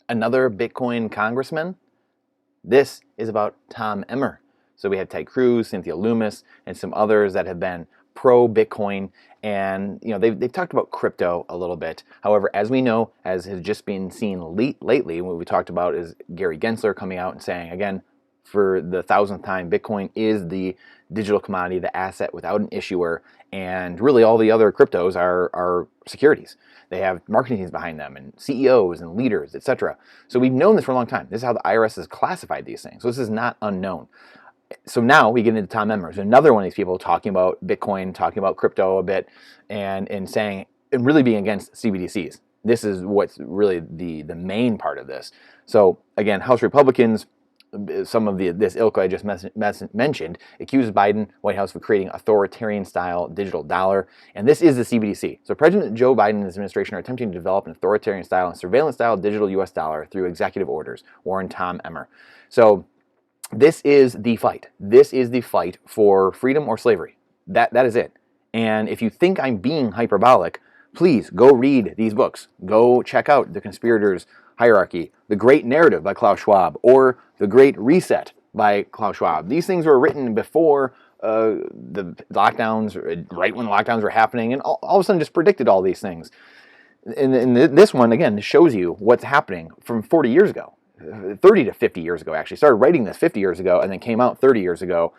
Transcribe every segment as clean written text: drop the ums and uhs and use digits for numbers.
Another Bitcoin congressman? This is about Tom Emmer. So we have Ted Cruz, Cynthia Lummis, and some others that have been pro-Bitcoin, and they've talked about crypto a little bit. However, as we know, as has just been seen lately, what we talked about is Gary Gensler coming out and saying, again, for the 1000th time, Bitcoin is the digital commodity, the asset without an issuer, and really all the other cryptos are securities. They have marketing teams behind them and CEOs and leaders, etc. So we've known this for a long time. This is how the IRS has classified these things. So this is not unknown. So now we get into Tom Emmer, another one of these people talking about Bitcoin, talking about crypto a bit, and saying, and really being against CBDCs. This is what's really the main part of this. So again, House Republicans, some of this ilk I just mentioned, accused Biden, White House, of creating authoritarian-style digital dollar, and this is the CBDC. So President Joe Biden and his administration are attempting to develop an authoritarian-style and surveillance-style digital U.S. dollar through executive orders, warned Tom Emmer. So this is the fight. This is the fight for freedom or slavery. That is it. And if you think I'm being hyperbolic, please go read these books. Go check out The Conspirators' Hierarchy, The Great Narrative by Klaus Schwab, or The Great Reset by Klaus Schwab. These things were written before the lockdowns, right when the lockdowns were happening, and all of a sudden just predicted all these things. And this one, again, shows you what's happening from 40 years ago. 30 to 50 years ago, actually. Started writing this 50 years ago and then came out 30 years ago.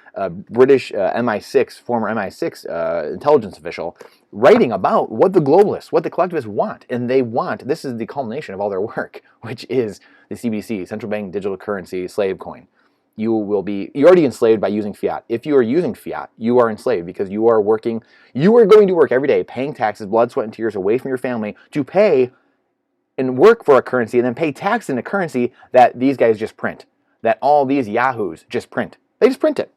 British MI6, former MI6 intelligence official, writing about what the globalists, what the collectivists want. And they want, this is the culmination of all their work, which is the CBDC, central bank digital currency, slave coin. You're already enslaved by using fiat. If you are using fiat, you are enslaved because you are going to work every day, paying taxes, blood, sweat, and tears away from your family to pay and work for a currency and then pay tax in a currency that these guys just print, that all these yahoos just print. They just print it.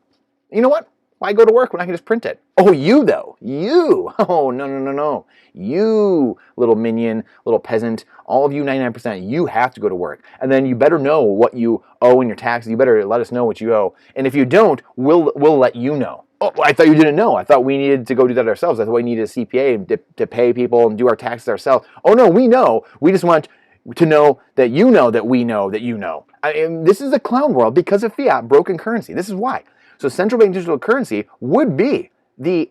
You know what? Why go to work when I can just print it? Oh, you though. You. Oh, no. You, little minion, little peasant, all of you 99%, you have to go to work. And then you better know what you owe in your taxes. You better let us know what you owe. And if you don't, we'll let you know. Oh, I thought you didn't know. I thought we needed to go do that ourselves. I thought we needed a CPA to pay people and do our taxes ourselves. Oh, no, we know. We just want to know that you know that we know that you know. This is a clown world because of fiat, broken currency. This is why. So central bank digital currency would be the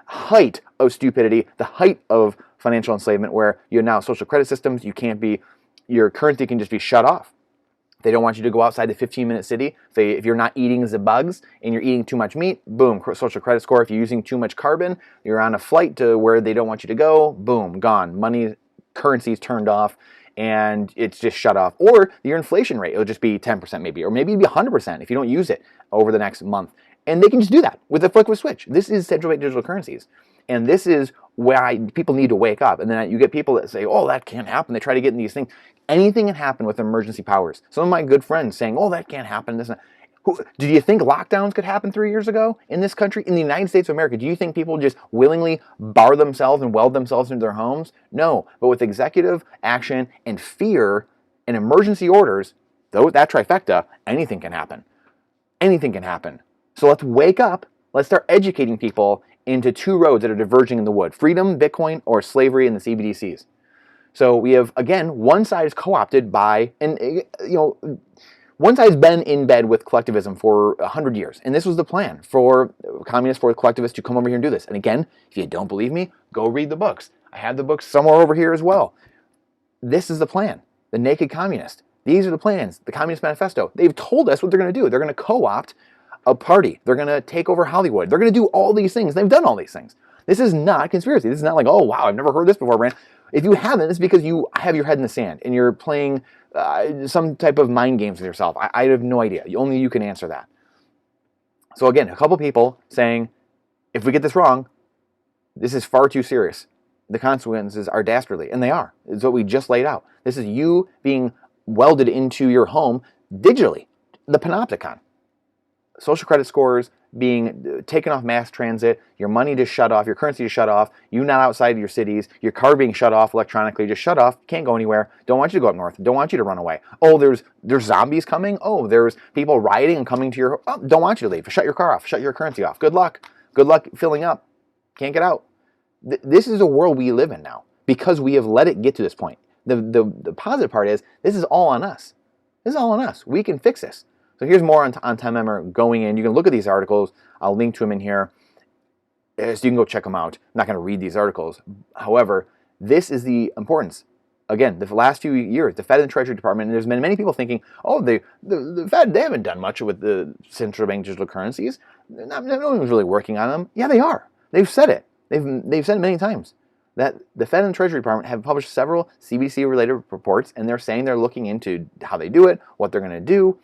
height of stupidity, the height of financial enslavement, where you're now social credit systems. Your currency can just be shut off. They don't want you to go outside the 15-minute city. Say if you're not eating the bugs and you're eating too much meat, boom, social credit score. If you're using too much carbon, you're on a flight to where they don't want you to go, boom, gone. Money, currency's turned off, and it's just shut off. Or your inflation rate, it'll just be 10% maybe, or maybe it'll be 100% if you don't use it over the next month. And they can just do that with a flick of a switch. This is central bank digital currencies. And this is why people need to wake up. And then you get people that say, oh, that can't happen. They try to get in these things. Anything can happen with emergency powers. Some of my good friends saying, oh, that can't happen. Do you think lockdowns could happen 3 years ago in this country? In the United States of America, do you think people just willingly bar themselves and weld themselves into their homes? No. But with executive action and fear and emergency orders, that trifecta, anything can happen. Anything can happen. So let's wake up. Let's start educating people into two roads that are diverging in the wood: freedom, Bitcoin, or slavery and the CBDCs. So we have, again, one side is co-opted by, one side's been in bed with collectivism for 100 years. And this was the plan for communists, for collectivists to come over here and do this. And again, if you don't believe me, go read the books. I have the books somewhere over here as well. This is the plan. The Naked Communist. These are the plans. The Communist Manifesto. They've told us what they're going to do. They're going to co-opt a party. They're going to take over Hollywood. They're going to do all these things. They've done all these things. This is not conspiracy. This is not like, oh, wow, I've never heard this before, Brand. If you haven't, it's because you have your head in the sand and you're playing some type of mind games with yourself. I have no idea. Only you can answer that. So again, a couple people saying, if we get this wrong, this is far too serious. The consequences are dastardly, and they are. It's what we just laid out. This is you being welded into your home digitally. The panopticon. Social credit scores being taken off mass transit, your money just shut off, your currency just shut off, you not outside of your cities, your car being shut off electronically, just shut off, can't go anywhere, don't want you to go up north, don't want you to run away. Oh, there's zombies coming? Oh, there's people rioting and coming to your, oh, don't want you to leave, shut your car off, shut your currency off. Good luck filling up, can't get out. This is the world we live in now because we have let it get to this point. the positive part is this is all on us. This is all on us. We can fix this. So here's more on Time Emmer going in. You can look at these articles. I'll link to them in here, so you can go check them out. I'm not going to read these articles. However, this is the importance. Again, the last few years, the Fed and the Treasury Department, and there's been many people thinking, oh, the Fed, they haven't done much with the central bank digital currencies. No one's really working on them. Yeah, they are. They've said it. They've said it many times that the Fed and the Treasury Department have published several CBDC-related reports, and they're saying they're looking into how they do it, what they're going to do.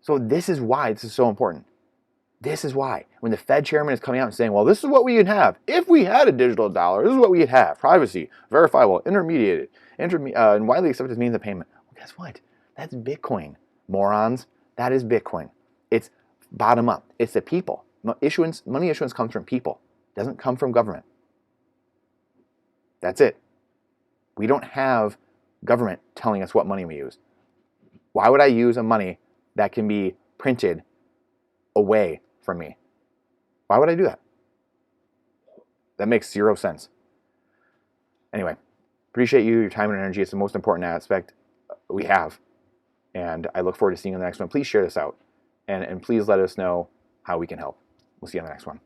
So this is why this is so important. This is why. When the Fed chairman is coming out and saying, well, this is what we would have. If we had a digital dollar, this is what we'd have. Privacy, verifiable, intermediated, and widely accepted as means of payment. Well, guess what? That's Bitcoin. Morons, that is Bitcoin. It's bottom up. It's the people. Money issuance comes from people. It doesn't come from government. That's it. We don't have government telling us what money we use. Why would I use a money that can be printed away from me? Why would I do that? That makes zero sense. Anyway, appreciate your time and energy. It's the most important aspect we have. And I look forward to seeing you in the next one. Please share this out. And please let us know how we can help. We'll see you on the next one.